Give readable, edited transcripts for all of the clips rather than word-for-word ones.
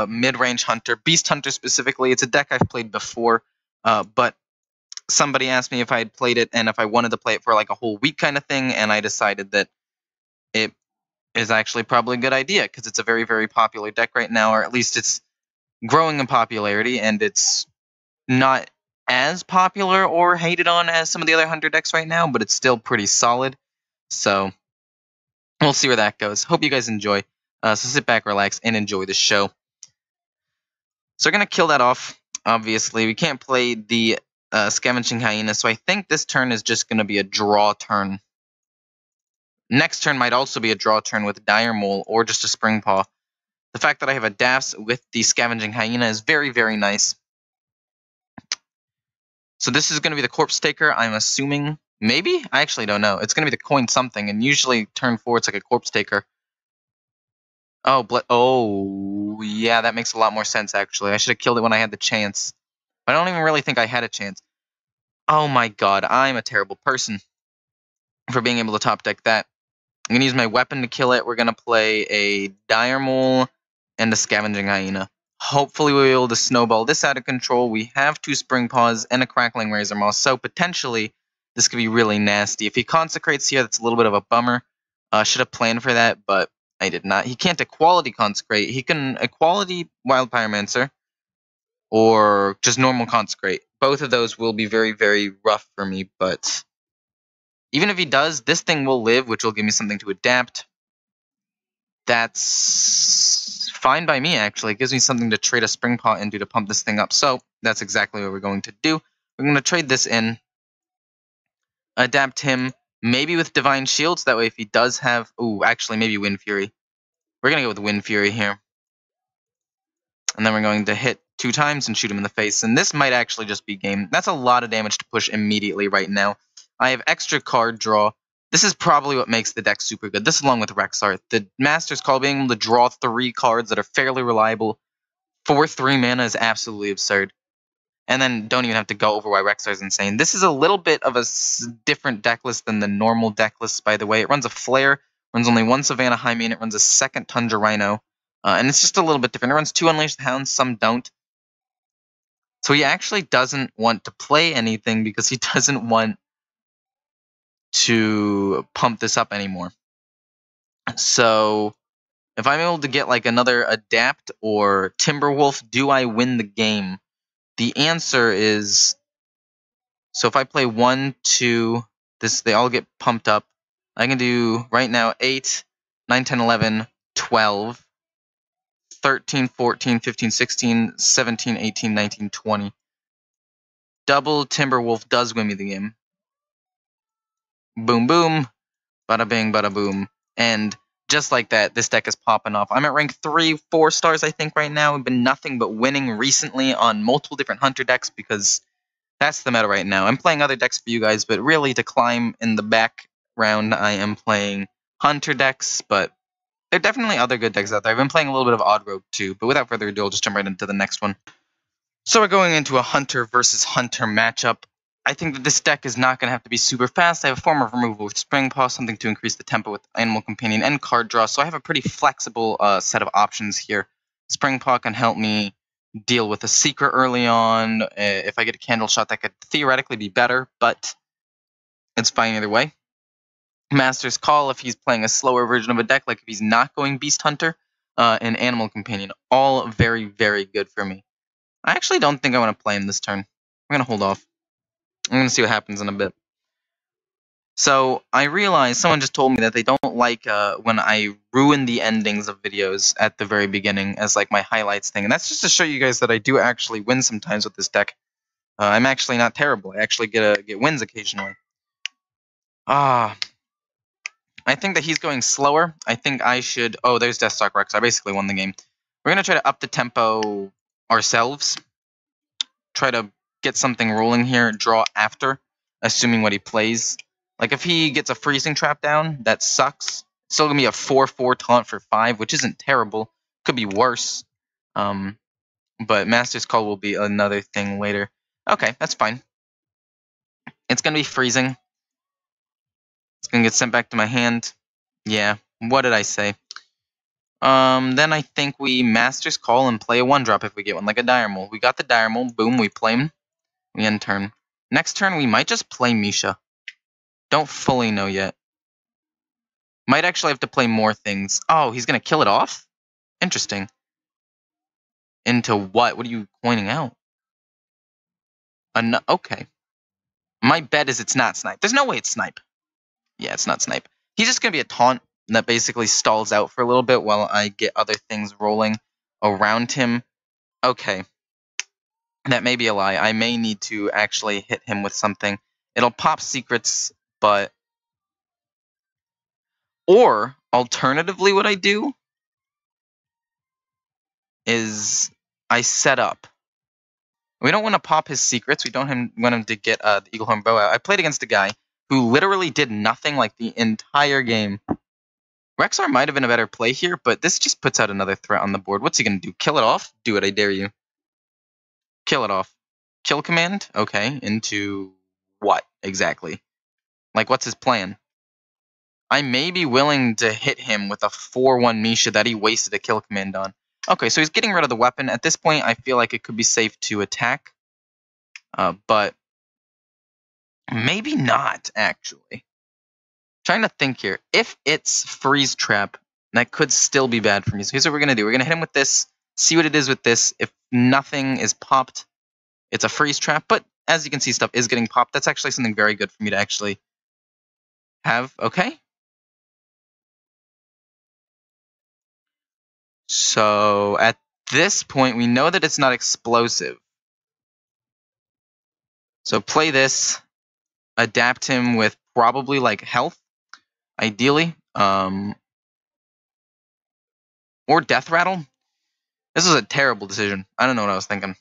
Midrange Hunter, Beast Hunter specifically. It's a deck I've played before, but somebody asked me if I had played it and if I wanted to play it for like a whole week kind of thing, and I decided that it is actually probably a good idea because it's a very, very popular deck right now, or at least it's growing in popularity, and it's not as popular or hated on as some of the other Hunter decks right now, but it's still pretty solid. So we'll see where that goes. Hope you guys enjoy. So sit back, relax, and enjoy the show. So we're going to kill that off, obviously. We can't play the Scavenging Hyena, so I think this turn is just going to be a draw turn. Next turn might also be a draw turn with Dire Mole or just a Spring Paw. The fact that I have a Dafs with the Scavenging Hyena is very, very nice. So this is going to be the Corpse Taker, I'm assuming. Maybe? I actually don't know. It's going to be the Coin something, and usually turn 4 it's like a Corpse Taker. Oh, yeah, that makes a lot more sense, actually. I should have killed it when I had the chance. But I don't even really think I had a chance. Oh my god, I'm a terrible person for being able to top deck that. I'm going to use my weapon to kill it. We're going to play a Dire Mole and a Scavenging Hyena. Hopefully we'll be able to snowball this out of control. We have 2 Spring Paws and a Crackling Razor Maw, so potentially this could be really nasty. If he Consecrates here, that's a little bit of a bummer. Should have planned for that, but I did not. He can't Equality Consecrate. He can Equality Wild Pyromancer or just normal Consecrate. Both of those will be very, very rough for me, but even if he does, this thing will live, which will give me something to adapt. That's fine by me, actually. It gives me something to trade a Spring Paw into to pump this thing up. So that's exactly what we're going to do. We're going to trade this in, adapt him, maybe with Divine Shields. That way if he does have... Ooh, actually, maybe Wind Fury. We're going to go with Wind Fury here. And then we're going to hit 2 times and shoot him in the face. And this might actually just be game. That's a lot of damage to push immediately right now. I have extra card draw. This is probably what makes the deck super good. This along with Rexxar. The Master's Call, being able to draw 3 cards that are fairly reliable for 3 mana is absolutely absurd. And then don't even have to go over why Rexxar is insane. This is a little bit of a different deck list than the normal deck list, by the way. It runs a Flare, runs only 1 Savannah High Main, it runs a 2nd Tundra Rhino. And it's just a little bit different. It runs 2 Unleashed Hounds, some don't. So he actually doesn't want to play anything because he doesn't want to pump this up anymore. So if I'm able to get like another Adapt or Timberwolf, do I win the game? The answer is, so if I play 1, 2, they all get pumped up. I can do right now 8, 9, 10, 11, 12, 13, 14, 15, 16, 17, 18, 19, 20. Double Timberwolf does win me the game. Boom, boom. Bada bing, bada boom. And just like that, this deck is popping off. I'm at rank 3, 4 stars, I think, right now. I've been nothing but winning recently on multiple different Hunter decks because that's the meta right now. I'm playing other decks for you guys, but really to climb in the background, I am playing Hunter decks, but there are definitely other good decks out there. I've been playing a little bit of Odd Rogue too, but without further ado, I'll just jump right into the next one. So we're going into a Hunter versus Hunter matchup. I think that this deck is not going to have to be super fast. I have a form of removal with Spring Paw, something to increase the tempo with Animal Companion and card draw, so I have a pretty flexible set of options here. Spring Paw can help me deal with a Secret early on. If I get a Candle Shot, that could theoretically be better, but it's fine either way. Master's Call, if he's playing a slower version of a deck, like if he's not going Beast Hunter, and Animal Companion, all very, very good for me. I actually don't think I want to play him this turn. I'm going to hold off. I'm going to see what happens in a bit. So I realized someone just told me that they don't like when I ruin the endings of videos at the very beginning as like my highlights thing. And that's just to show you guys that I do actually win sometimes with this deck. I'm actually not terrible. I actually get wins occasionally. I think that he's going slower. I think I should... Oh, there's Deathstalk Rex. I basically won the game. We're going to try to up the tempo ourselves. Try to get something rolling here, draw after, assuming what he plays. Like, if he gets a Freezing Trap down, that sucks. It's still going to be a 4/4 taunt for 5, which isn't terrible. Could be worse. But Master's Call will be another thing later. Okay, that's fine. It's going to be freezing. It's going to get sent back to my hand. Yeah, what did I say? Then I think we Master's Call and play a 1-drop if we get one, like a Dire Mole. We got the Dire Mole. Boom, we play him. We end turn. Next turn, we might just play Misha. Don't fully know yet. Might actually have to play more things. Oh, he's going to kill it off? Interesting. Into what? What are you pointing out? Okay. My bet is it's not Snipe. There's no way it's Snipe. Yeah, it's not Snipe. He's just going to be a taunt that basically stalls out for a little bit while I get other things rolling around him. Okay. That may be a lie. I may need to actually hit him with something. It'll pop secrets, but... Or, alternatively, what I do is I set up. We don't want to pop his secrets. We don't want him to get the Eagle Horn Bow out. I played against a guy who literally did nothing like the entire game. Rexxar might have been a better play here, but this just puts out another threat on the board. What's he going to do? Kill it off? Do it, I dare you. Kill it off. Kill command? Okay. Into what, exactly? Like, what's his plan? I may be willing to hit him with a 4-1 Misha that he wasted a kill command on. Okay, so he's getting rid of the weapon. At this point, I feel like it could be safe to attack. But maybe not, actually. Trying to think here. If it's Freeze Trap, that could still be bad for me. So here's what we're going to do. We're going to hit him with this, see what it is with this. If nothing is popped, it's a Freeze Trap. But as you can see, stuff is getting popped. That's actually something very good for me to actually have. Okay. So at this point, we know that it's not explosive. So play this. Adapt him with probably like health, ideally. Or Death Rattle. This was a terrible decision. I don't know what I was thinking.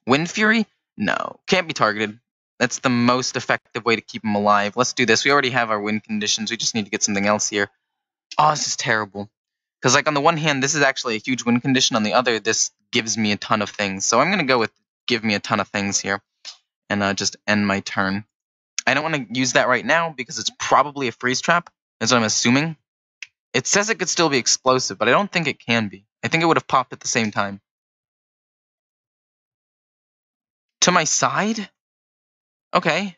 Wind Fury? No. Can't be targeted. That's the most effective way to keep him alive. Let's do this. We already have our win conditions. We just need to get something else here. Oh, this is terrible. Because, like, on the one hand, this is actually a huge win condition. On the other, this gives me a ton of things. So I'm going to go with give me a ton of things here. And just end my turn. I don't want to use that right now because it's probably a freeze trap. That's what I'm assuming. It says it could still be explosive, but I don't think it can be. I think it would have popped at the same time. To my side? Okay.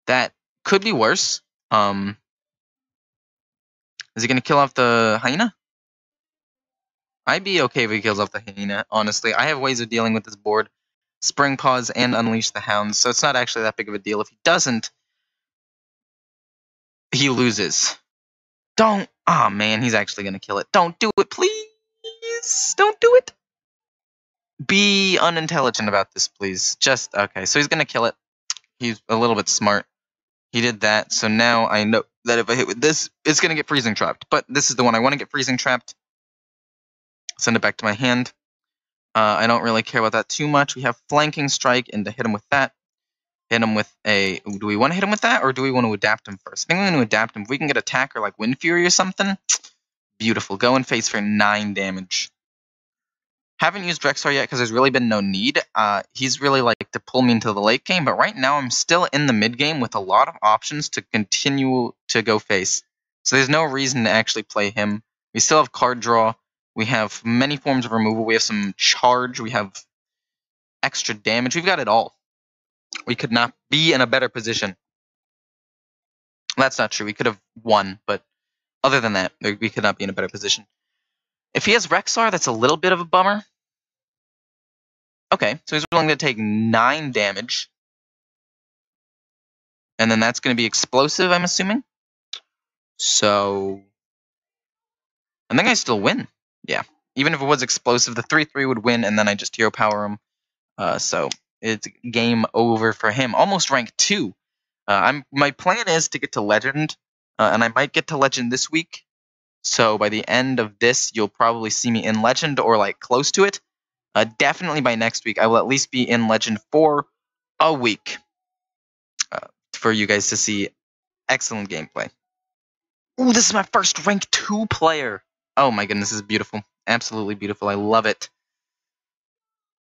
That could be worse. Is he going to kill off the hyena? I'd be okay if he kills off the hyena, honestly. I have ways of dealing with this board. Spring Pause and Unleash the Hounds, so it's not actually that big of a deal. If he doesn't, he loses. Don't. Oh, man, he's actually going to kill it. Don't do it, please. Don't do it. Be unintelligent about this, please. Just, okay, so he's going to kill it. He's a little bit smart. He did that, so now I know that if I hit with this, it's going to get freezing trapped. But this is the one I want to get freezing trapped. Send it back to my hand. I don't really care about that too much. We have Flanking Strike, and to hit him with that, hit him with a... Do we want to hit him with that, or do we want to adapt him first? I think we're going to adapt him. If we can get Attack or like Wind Fury or something, beautiful. Go in face for 9 damage. Haven't used Rexxar yet because there's really been no need. He's really like to pull me into the late game, but right now I'm still in the mid game with a lot of options to continue to go face. So there's no reason to actually play him. We still have card draw. We have many forms of removal. We have some charge. We have extra damage. We've got it all. We could not be in a better position. That's not true. We could have won, but other than that, we could not be in a better position. If he has Rexxar, that's a little bit of a bummer. Okay, so he's willing to take 9 damage. And then that's going to be explosive, I'm assuming. So I think I still win. Yeah. Even if it was explosive, the 3-3 would win, and then I just hero power him. So it's game over for him. Almost rank 2. My plan is to get to Legend, and I might get to Legend this week. So by the end of this, you'll probably see me in Legend or like close to it. Definitely by next week, I will at least be in Legend for a week for you guys to see excellent gameplay. Ooh, this is my first rank 2 player. Oh my goodness, this is beautiful. Absolutely beautiful. I love it.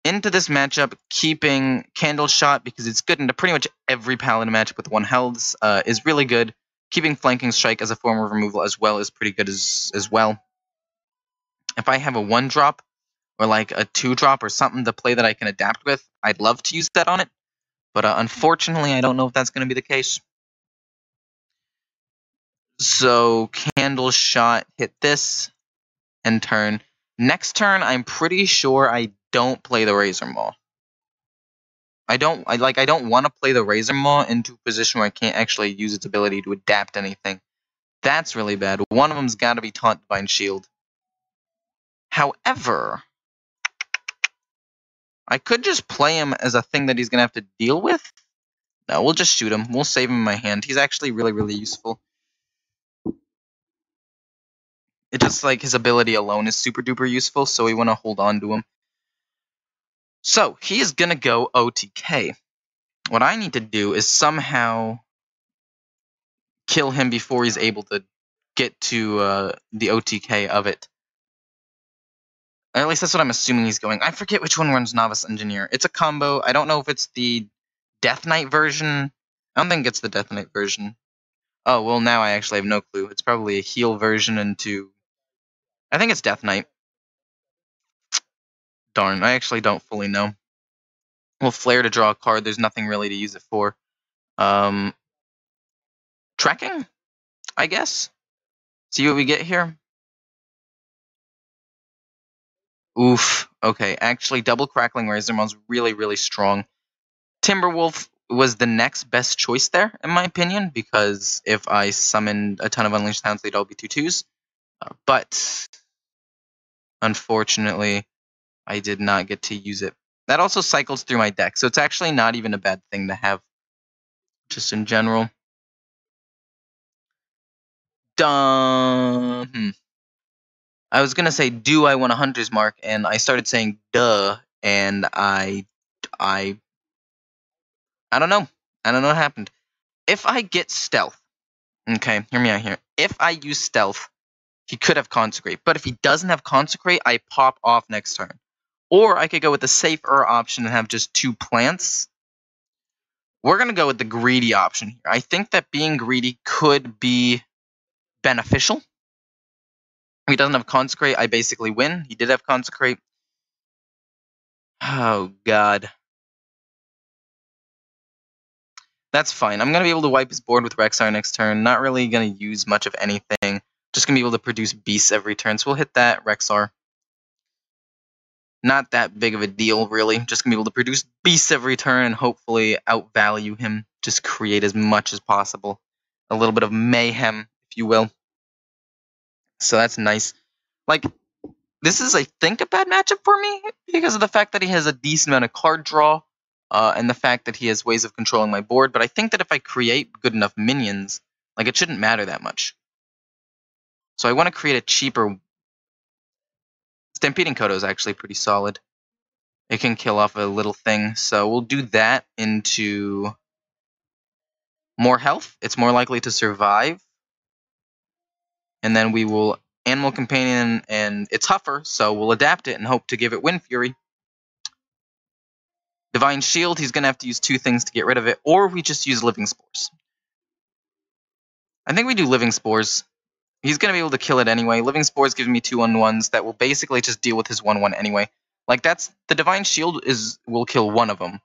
Into this matchup, keeping Candle Shot because it's good into pretty much every Paladin matchup with 1 health is really good. Keeping Flanking Strike as a form of removal as well is pretty good as well. If I have a 1-drop or like a 2-drop or something to play that I can adapt with, I'd love to use that on it. But unfortunately, I don't know if that's going to be the case. So Candle Shot, hit this, and turn. Next turn, I'm pretty sure I don't play the Razor Maw. I don't want to play the Razor Maw into a position where I can't actually use its ability to adapt anything. That's really bad. One of them's got to be Taunt Divine Shield. However, I could just play him as a thing that he's going to have to deal with. No, we'll just shoot him. We'll save him in my hand. He's actually really, really useful. It's just like his ability alone is super duper useful, so we want to hold on to him. So, he is going to go OTK. What I need to do is somehow kill him before he's able to get to the OTK of it. At least that's what I'm assuming he's going. I forget which one runs Novice Engineer. It's a combo. I don't know if it's the Death Knight version. I don't think it's the Death Knight version. Oh, well, now I actually have no clue. It's probably a heal version into... I think it's Death Knight. Darn, I actually don't fully know. We'll Flare to draw a card. There's nothing really to use it for. Trekking, I guess? See what we get here? Oof. Okay, actually, Double Crackling Razor Maw is really, really strong. Timberwolf was the next best choice there, in my opinion, because if I summoned a ton of Unleashed Hounds, they'd all be 2/2s. But, unfortunately, I did not get to use it. That also cycles through my deck, so it's actually not even a bad thing to have, just in general. I was gonna say, do I want a Hunter's Mark? And I started saying, duh, and I don't know. I don't know what happened. If I get Stealth, okay, hear me out here. If I use Stealth, he could have Consecrate. But if he doesn't have Consecrate, I pop off next turn. Or I could go with the safer option and have just 2 plants. We're going to go with the greedy option here. I think that being greedy could be beneficial. If he doesn't have Consecrate, I basically win. He did have Consecrate. Oh, God. That's fine. I'm going to be able to wipe his board with Rexxar next turn. Not really going to use much of anything. Just going to be able to produce beasts every turn. So we'll hit that, Rexxar. Not that big of a deal, really. Just going to be able to produce beasts every turn and hopefully outvalue him. Just create as much as possible. A little bit of mayhem, if you will. So that's nice. Like, this is, I think, a bad matchup for me because of the fact that he has a decent amount of card draw and the fact that he has ways of controlling my board. But I think that if I create good enough minions, like, it shouldn't matter that much. So I want to create a cheaper... Stampeding Kodo is actually pretty solid. It can kill off a little thing. So we'll do that into more health. It's more likely to survive. And then we will Animal Companion, and it's Huffer, so we'll adapt it and hope to give it Wind Fury. Divine Shield, he's going to have to use 2 things to get rid of it, or we just use Living Spores. I think we do Living Spores. He's going to be able to kill it anyway. Living Spores gives me 2 1/1s that will basically just deal with his 1/1 anyway. Like, that's... The Divine Shield will kill one of them,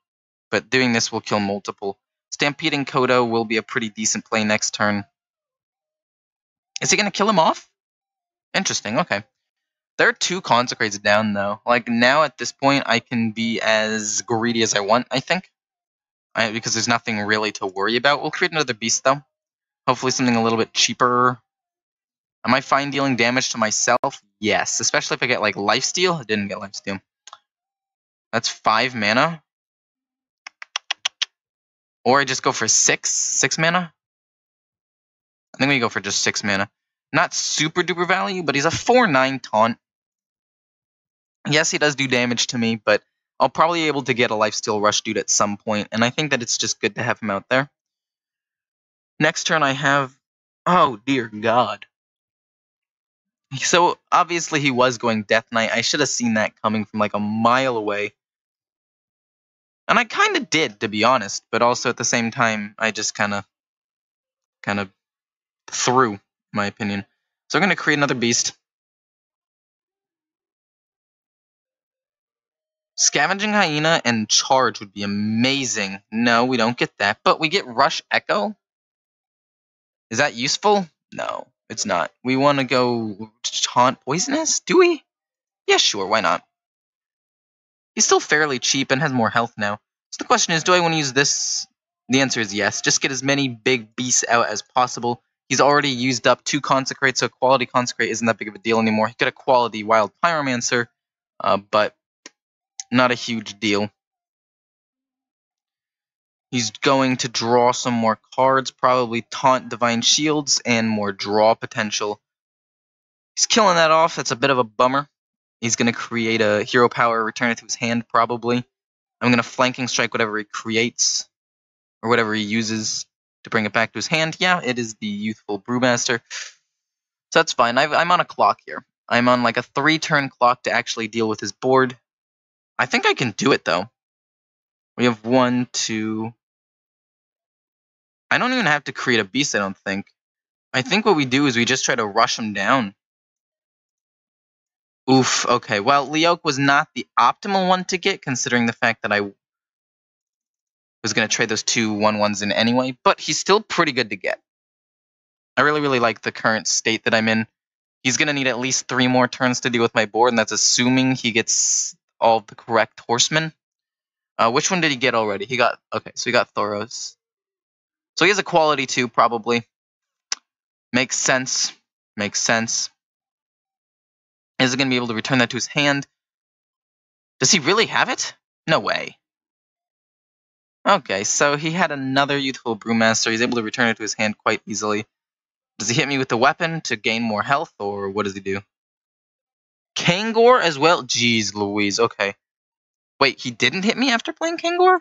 but doing this will kill multiple. Stampeding Kodo will be a pretty decent play next turn. Is he going to kill him off? Interesting, okay. There are 2 Consecrates down, though. Like, now at this point, I can be as greedy as I want, I think. Because there's nothing really to worry about. We'll create another beast, though. Hopefully something a little bit cheaper. Am I fine dealing damage to myself? Yes, especially if I get, like, Lifesteal. I didn't get Lifesteal. That's 5 mana. Or I just go for 6 mana. I think we go for just 6 mana. Not super duper value, but he's a 4/9 taunt. Yes, he does do damage to me, but I'll probably be able to get a Lifesteal Rush dude at some point, and I think that it's just good to have him out there. Next turn I have... Oh, dear God. So, obviously he was going Death Knight. I should have seen that coming from like a mile away. And I kind of did, to be honest, but also at the same time, I just kind of through, in my opinion. So I'm going to create another beast. Scavenging Hyena and Charge would be amazing. No, we don't get that, but we get Rush Echo. Is that useful? No, it's not. We want to go Taunt Poisonous? Do we? Yeah, sure, why not? He's still fairly cheap and has more health now. So the question is, do I want to use this? The answer is yes. Just get as many big beasts out as possible. He's already used up 2 Consecrate, so quality Consecrate isn't that big of a deal anymore. He got a quality Wild Pyromancer, but not a huge deal. He's going to draw some more cards, probably Taunt Divine Shields and more draw potential. He's killing that off. That's a bit of a bummer. He's going to create a Hero Power, return it to his hand, probably. I'm going to Flanking Strike whatever he creates, or whatever he uses to bring it back to his hand. Yeah, it is the Youthful Brewmaster. So that's fine. I'm on a clock here. I'm on like a 3-turn clock to actually deal with his board. I think I can do it, though. We have 1, 2... I don't even have to create a beast, I don't think. I think what we do is we just try to rush him down. Oof, okay. Well, Leoke was not the optimal one to get, considering the fact that I was going to trade those 2 1/1s in anyway, but he's still pretty good to get. I really, really like the current state that I'm in. He's going to need at least 3 more turns to deal with my board, and that's assuming he gets all the correct horsemen. Which one did he get already? He got... Okay, so he got Thoros. So he has a quality 2, probably. Makes sense. Makes sense. Is he going to be able to return that to his hand? Does he really have it? No way. Okay, so he had another Youthful Brewmaster. He's able to return it to his hand quite easily. Does he hit me with the weapon to gain more health, or what does he do? Kangor as well? Jeez Louise, okay. Wait, he didn't hit me after playing Kangor?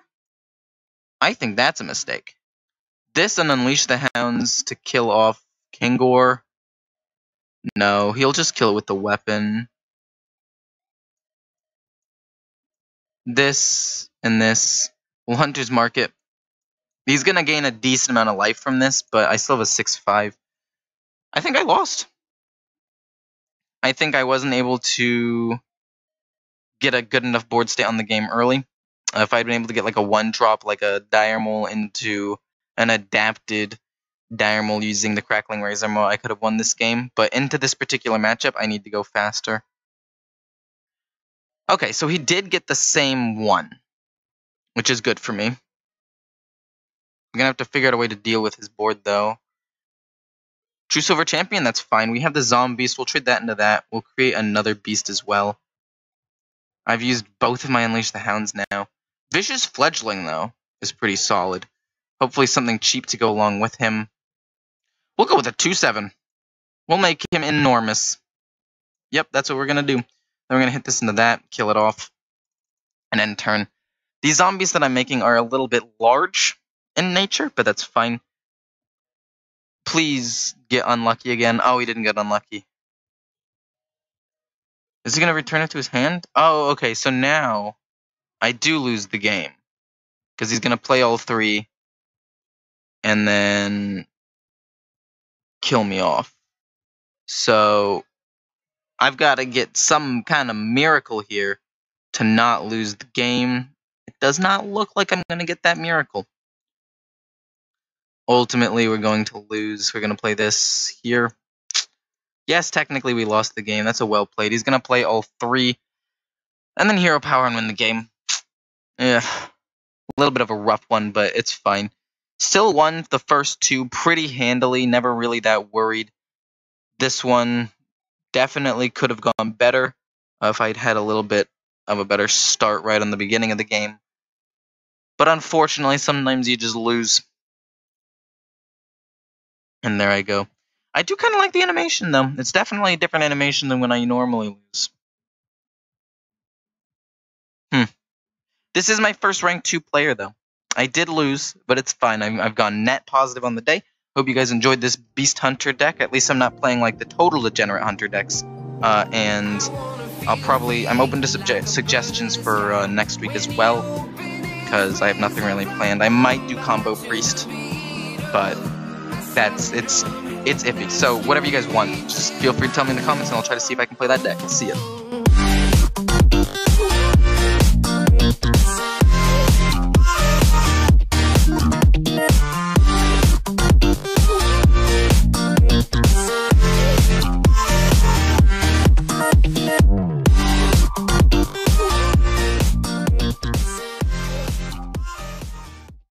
I think that's a mistake. This and Unleash the Hounds to kill off Kangor. No, he'll just kill it with the weapon. This and this. Well, Hunter's Market. He's going to gain a decent amount of life from this, but I still have a 6/5. I think I lost. I think I wasn't able to get a good enough board state on the game early. If I'd been able to get like a 1-drop, like a Dire Maul into an adapted Dire Maul using the Crackling Razor Maul, I could have won this game. But into this particular matchup, I need to go faster. Okay, so he did get the same one, which is good for me. I'm going to have to figure out a way to deal with his board, though. True Silver Champion, that's fine. We have the Zombies. We'll trade that into that. We'll create another beast as well. I've used both of my Unleash the Hounds now. Vicious Fledgling, though, is pretty solid. Hopefully something cheap to go along with him. We'll go with a 2/7. We'll make him enormous. Yep, that's what we're going to do. Then we're going to hit this into that, kill it off, and end turn. These zombies that I'm making are a little bit large in nature, but that's fine. Please get unlucky again. Oh, he didn't get unlucky. Is he going to return it to his hand? Oh, okay, so now I do lose the game. Because he's going to play all 3 and then kill me off. So I've got to get some kind of miracle here to not lose the game. It does not look like I'm going to get that miracle. Ultimately, we're going to lose. We're going to play this here. Yes, technically we lost the game. That's a well played. He's going to play all 3 and then Hero Power and win the game. Yeah, a little bit of a rough one, but it's fine. Still won the first 2 pretty handily. Never really that worried. This one definitely could have gone better if I'd had a little bit of a better start right on the beginning of the game. But unfortunately, sometimes you just lose. And there I go. I do kind of like the animation, though. It's definitely a different animation than when I normally lose. This is my first rank 2 player, though. I did lose, but it's fine. I've gone net positive on the day. Hope you guys enjoyed this Beast Hunter deck. At least I'm not playing like the total degenerate Hunter decks. And I'm open to suggestions for next week as well, because I have nothing really planned. I might do Combo Priest, but it's it's iffy. So whatever you guys want, just feel free to tell me in the comments, and I'll try to see if I can play that deck. See ya.